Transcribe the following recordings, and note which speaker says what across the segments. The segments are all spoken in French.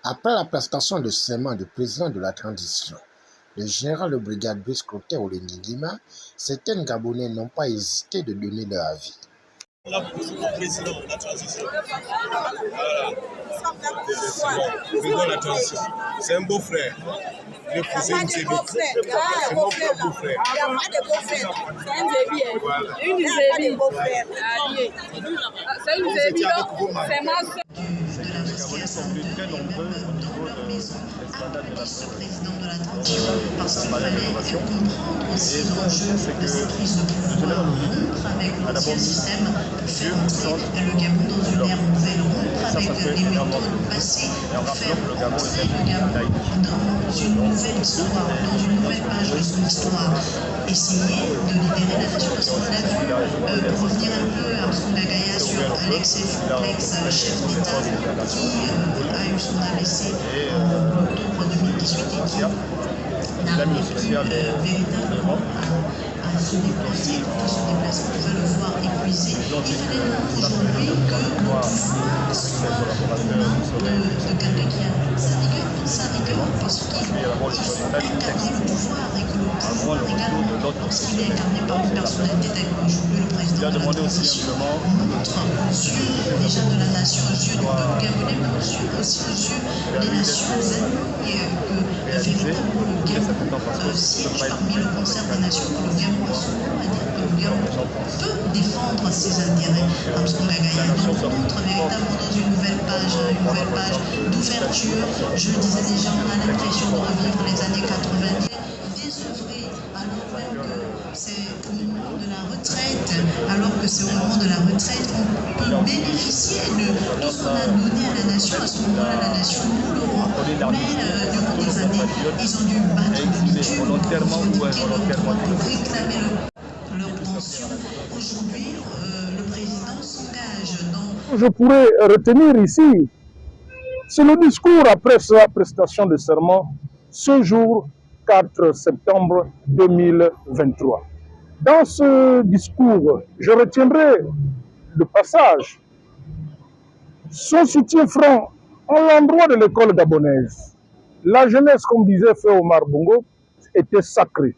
Speaker 1: Après la prestation de serment du président de la transition, le général de brigade Brice Clotaire Olengi-Nguema, certains Gabonais n'ont pas hésité de donner leur avis.
Speaker 2: Là, pour le président de la transition. Voilà. La transition. C'est un beau frère. Le président, c'est mon beau-frère. Il n'y a pas de beau-frère.
Speaker 3: C'est un zébi.
Speaker 2: Voilà.
Speaker 3: Une zébi. C'est une zébi. C'est ma soeur.
Speaker 4: Les Gabonais sont venus très nombreux au niveau des scandales de la transition par la rénovation. Et ce qu'on sait, c'est que le général Oligui a d'abord mis Dieu au centre de l'homme. Et ça fait énormément de bien. Et en rappelant que le Gabon est un pays laïque.
Speaker 5: Dans une nouvelle page de son histoire, essayer de libérer la nation de son élève, pour revenir un peu à Msonga Gaya sur Alexis Flex, chef d'État, qui a eu son AVC en octobre 2018 et qui n'arrive plus véritablement à se déplacer, quand se déplace, on va le voir épuisé. Il fallait aujourd'hui que le pouvoir soit de quelqu'un qui a sa rigueur, parce qu'il incarne le pouvoir et que le pouvoir également, lorsqu'il est incarné par une personnalité telle qu'aujourd'hui le président de la transition, montre aux yeux déjà de la nation, aux yeux du peuple gabonais, mais aussi aux yeux des nations ennemies, que véritablement le Gabon siège parmi le concert des nations, que le Gabon a son mot à dire, que le Gabon peut défendre ses intérêts. Msonga Gaya donc montre véritablement dans une nouvelle page d'ouverture. Je le disais déjà, on a l'impression de revivre les années 90, désœuvré, alors même que c'est au moment de la retraite, on peut bénéficier de tout ce qu'on a donné à la nation. À ce moment-là, la nation nous le rend. Mais durant des années, ils ont dû battre le bitume pour réclamer leur pension. Aujourd'hui, le président s'engage dans...
Speaker 6: Je pourrais retenir ici, c'est le discours après sa prestation de serment, ce jour 4 septembre 2023. Dans ce discours, je retiendrai le passage, son soutien franc à l'endroit de l'école gabonaise. La jeunesse, comme disait Frère Omar Bongo, était sacrée.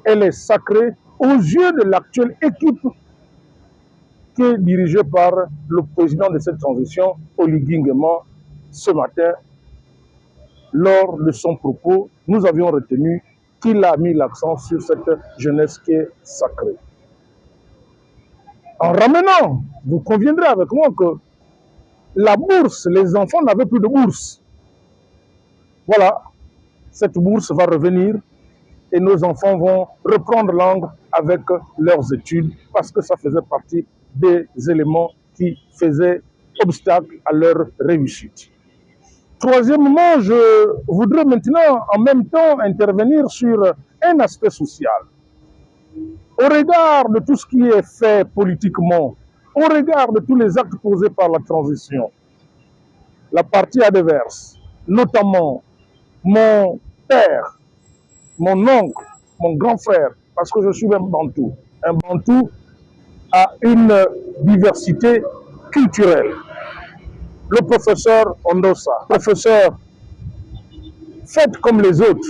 Speaker 6: Elle est sacrée aux yeux de l'actuelle équipe qui est dirigée par le président de cette transition, Oligui Nguema. Ce matin, lors de son propos, nous avions retenu qu'il a mis l'accent sur cette jeunesse qui est sacrée. En ramenant, vous conviendrez avec moi que la bourse, les enfants n'avaient plus de bourse. Voilà, cette bourse va revenir et nos enfants vont reprendre langue avec leurs études parce que ça faisait partie des éléments qui faisaient obstacle à leur réussite. Troisièmement, je voudrais maintenant en même temps intervenir sur un aspect social. Au regard de tout ce qui est fait politiquement, au regard de tous les actes posés par la transition, la partie adverse, notamment mon père, mon oncle, mon grand frère, parce que je suis un Bantou. Un Bantou a une diversité culturelle. Le professeur Ondosa, professeur fait comme les autres,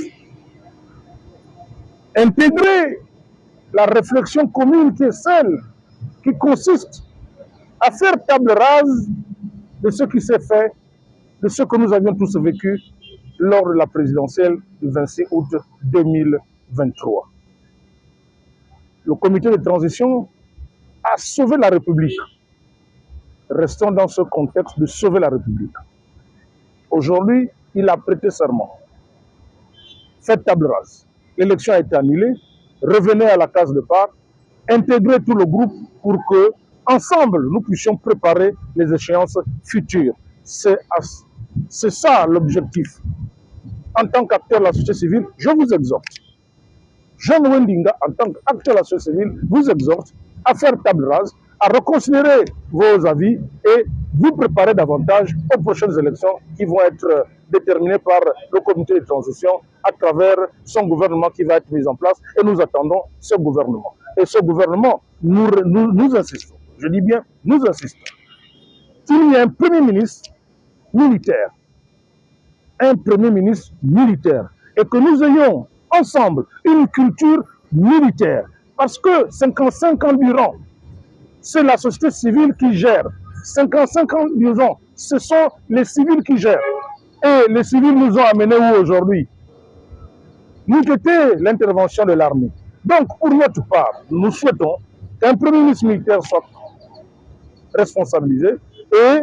Speaker 6: intégrer la réflexion commune qui est celle qui consiste à faire table rase de ce qui s'est fait, de ce que nous avions tous vécu lors de la présidentielle du 26 août 2023. Le comité de transition a sauvé la République. Restons dans ce contexte de sauver la République. Aujourd'hui, il a prêté serment. Faites table rase. L'élection a été annulée. Revenez à la case de départ. Intégrez tout le groupe pour que, ensemble, nous puissions préparer les échéances futures. C'est ça l'objectif. En tant qu'acteur de la société civile, je vous exhorte. Jean Wendinga, en tant qu'acteur de la société civile, vous exhorte à faire table rase, à reconsidérer vos avis et vous préparer davantage aux prochaines élections qui vont être déterminées par le comité de transition à travers son gouvernement qui va être mis en place. Et nous attendons ce gouvernement. Et ce gouvernement, nous insistons, je dis bien, nous insistons, qu'il y ait un premier ministre militaire, et que nous ayons ensemble une culture militaire. Parce que 55 ans durant, c'est la société civile qui gère. 55 ans durant, ce sont les civils qui gèrent. Et les civils nous ont amenés où aujourd'hui? Nous était l'intervention de l'armée. Donc, pour notre part, nous souhaitons qu'un premier ministre militaire soit responsabilisé et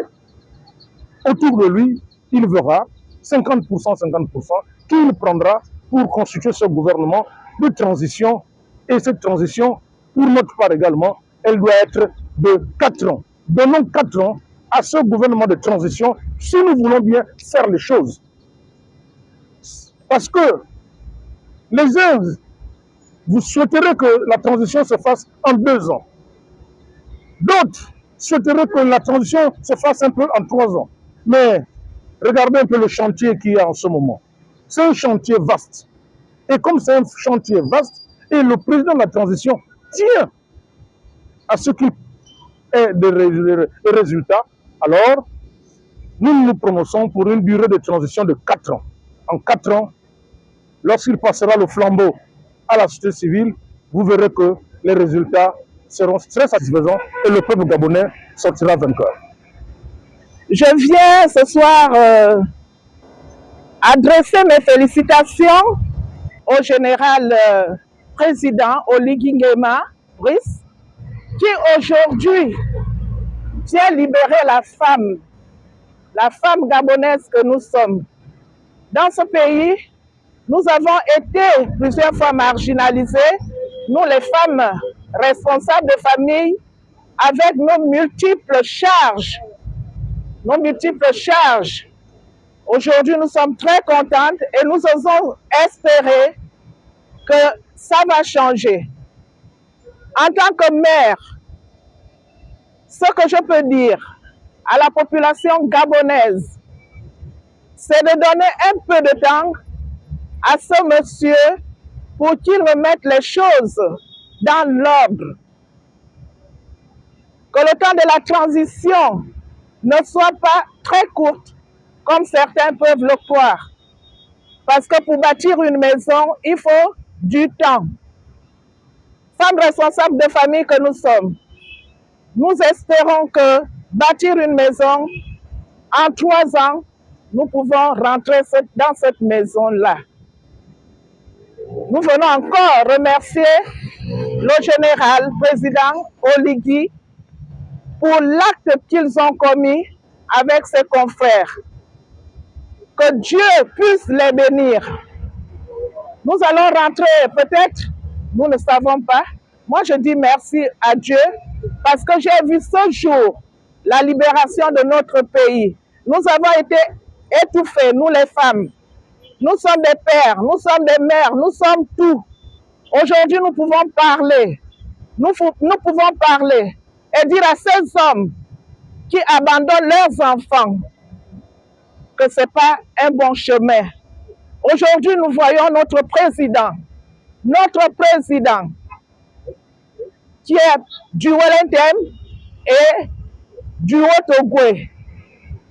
Speaker 6: autour de lui, il verra 50%, 50% qu'il prendra pour constituer ce gouvernement de transition. Et cette transition, pour notre part également, elle doit être de 4 ans. Donnons 4 ans à ce gouvernement de transition si nous voulons bien faire les choses. Parce que les uns, vous souhaiterez que la transition se fasse en 2 ans. D'autres souhaiteraient que la transition se fasse un peu en 3 ans. Mais regardez un peu le chantier qu'il y a en ce moment. C'est un chantier vaste. Et comme c'est un chantier vaste, et le président de la transition tient à ce qu'il ait des résultats, alors nous nous prononçons pour une durée de transition de 4 ans. En 4 ans, lorsqu'il passera le flambeau à la société civile, vous verrez que les résultats seront très satisfaisants et le peuple gabonais sortira vainqueur.
Speaker 7: Je viens ce soir adresser mes félicitations au général président Oligui Nguema Brice, qui aujourd'hui vient libérer la femme gabonaise que nous sommes. Dans ce pays, nous avons été plusieurs fois marginalisés, nous les femmes responsables de famille, avec nos multiples charges. Aujourd'hui, nous sommes très contentes et nous osons espérer que ça va changer. En tant que mère, ce que je peux dire à la population gabonaise, c'est de donner un peu de temps à ce monsieur pour qu'il remette les choses dans l'ordre. Que le temps de la transition ne soit pas très courte, comme certains peuvent le croire. Parce que pour bâtir une maison, il faut du temps. Femmes responsables de famille que nous sommes, nous espérons que bâtir une maison, en 3 ans, nous pouvons rentrer dans cette maison-là. Nous venons encore remercier le général président Oligui pour l'acte qu'ils ont commis avec ses confrères. Que Dieu puisse les bénir. Nous allons rentrer, peut-être, nous ne savons pas. Moi, je dis merci à Dieu parce que j'ai vu ce jour la libération de notre pays. Nous avons été étouffés, nous les femmes. Nous sommes des pères, nous sommes des mères, nous sommes tout. Aujourd'hui, nous pouvons parler. Nous pouvons parler et dire à ces hommes qui abandonnent leurs enfants que ce n'est pas un bon chemin. Aujourd'hui, nous voyons notre président qui est du Wellington et du Haut-Ogoué.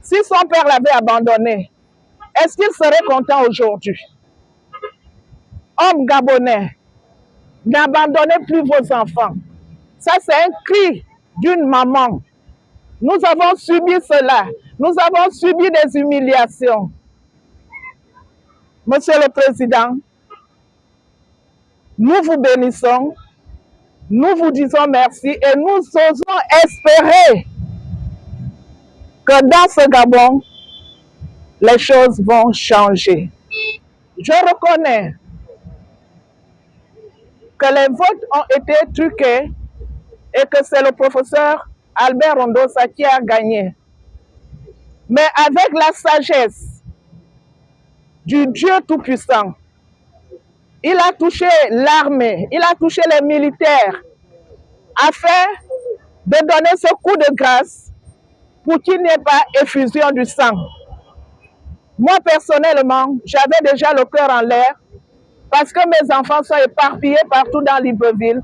Speaker 7: Si son père l'avait abandonné, est-ce qu'il serait content aujourd'hui? Homme gabonais, n'abandonnez plus vos enfants. Ça, c'est un cri d'une maman. Nous avons subi cela. Nous avons subi des humiliations. Monsieur le Président, nous vous bénissons, nous vous disons merci et nous osons espérer que dans ce Gabon, les choses vont changer. Je reconnais que les votes ont été truqués et que c'est le professeur Albert Ondossa qui a gagné. Mais avec la sagesse du Dieu Tout-Puissant, il a touché l'armée, il a touché les militaires afin de donner ce coup de grâce pour qu'il n'y ait pas effusion du sang. Moi, personnellement, j'avais déjà le cœur en l'air parce que mes enfants sont éparpillés partout dans Libreville.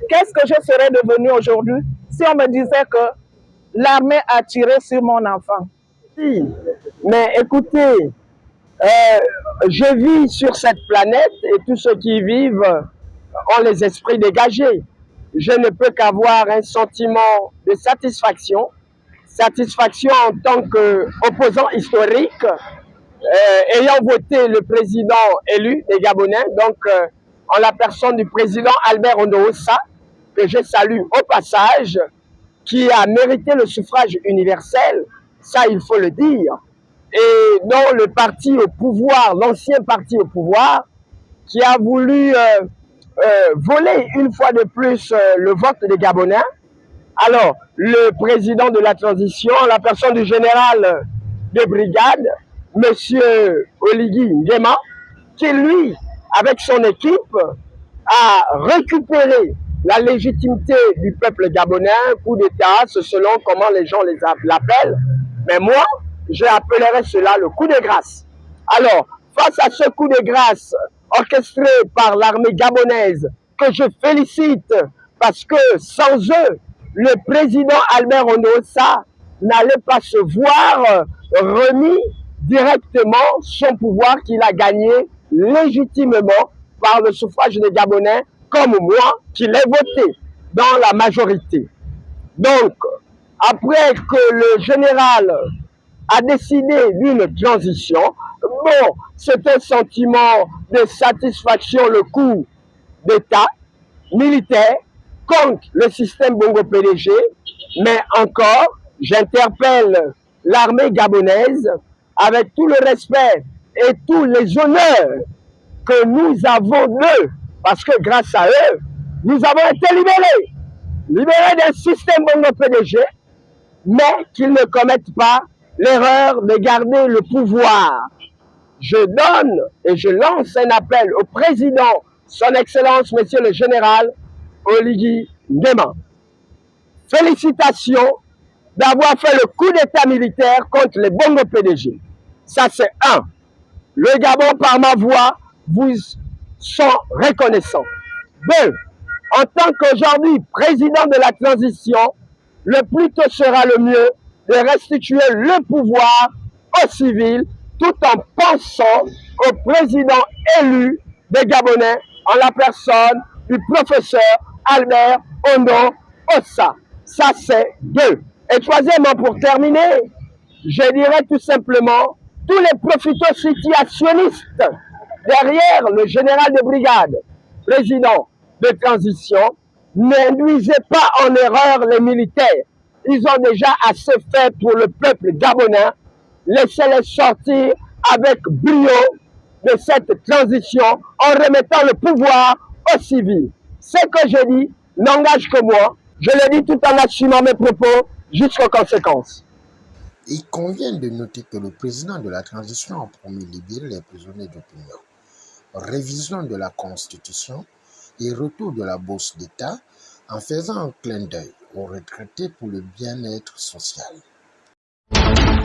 Speaker 7: Qu'est-ce que je serais devenu aujourd'hui si on me disait que l'armée a tiré sur mon enfant?
Speaker 8: Oui, mais écoutez, je vis sur cette planète et tous ceux qui y vivent ont les esprits dégagés. Je ne peux qu'avoir un sentiment de satisfaction en tant qu'opposant historique, ayant voté le président élu des Gabonais, donc en la personne du président Albert Ondossa, que je salue au passage, qui a mérité le suffrage universel, ça il faut le dire, et dont le parti au pouvoir, l'ancien parti au pouvoir, qui a voulu voler une fois de plus le vote des Gabonais. Alors, le président de la transition, la personne du général de brigade, monsieur Oligui Nguema, qui lui, avec son équipe, a récupéré la légitimité du peuple gabonais, coup d'État, selon comment les gens l'appellent. Mais moi, j'appellerais cela le coup de grâce. Alors, face à ce coup de grâce orchestré par l'armée gabonaise, que je félicite parce que sans eux, le président Albert Ondossa n'allait pas se voir remis directement son pouvoir qu'il a gagné légitimement par le suffrage des Gabonais, comme moi, qui l'ai voté dans la majorité. Donc, après que le général a décidé d'une transition, bon, c'est un sentiment de satisfaction, le coup d'État militaire contre le système Bongo-PDG, mais encore, j'interpelle l'armée gabonaise avec tout le respect et tous les honneurs que nous avons d'eux, parce que grâce à eux, nous avons été libérés d'un système Bongo-PDG, mais qu'ils ne commettent pas l'erreur de garder le pouvoir. Je donne et je lance un appel au président, son Excellence, Monsieur le Général Oligui Nguema. Félicitations d'avoir fait le coup d'État militaire contre les Bongo-PDG. Ça, c'est un. Le Gabon, par ma voix, vous sont reconnaissants. Deux, en tant qu'aujourd'hui président de la transition, le plus tôt sera le mieux de restituer le pouvoir aux civils tout en pensant au président élu des Gabonais en la personne du professeur Albert Ondossa. Ça, c'est deux. Et troisièmement, pour terminer, je dirais tout simplement, tous les profiteurs situationnistes derrière le général de brigade, président de transition, n'induisez pas en erreur les militaires. Ils ont déjà assez fait pour le peuple gabonais. Laissez-les sortir avec brio de cette transition en remettant le pouvoir aux civils. Ce que je dis n'engage que moi. Je le dis tout en assumant mes propos jusqu'aux conséquences.
Speaker 1: Il convient de noter que le président de la transition a promis libérer les prisonniers d'opinion, révision de la Constitution et retour de la bourse d'État en faisant un clin d'œil aux retraités pour le bien-être social.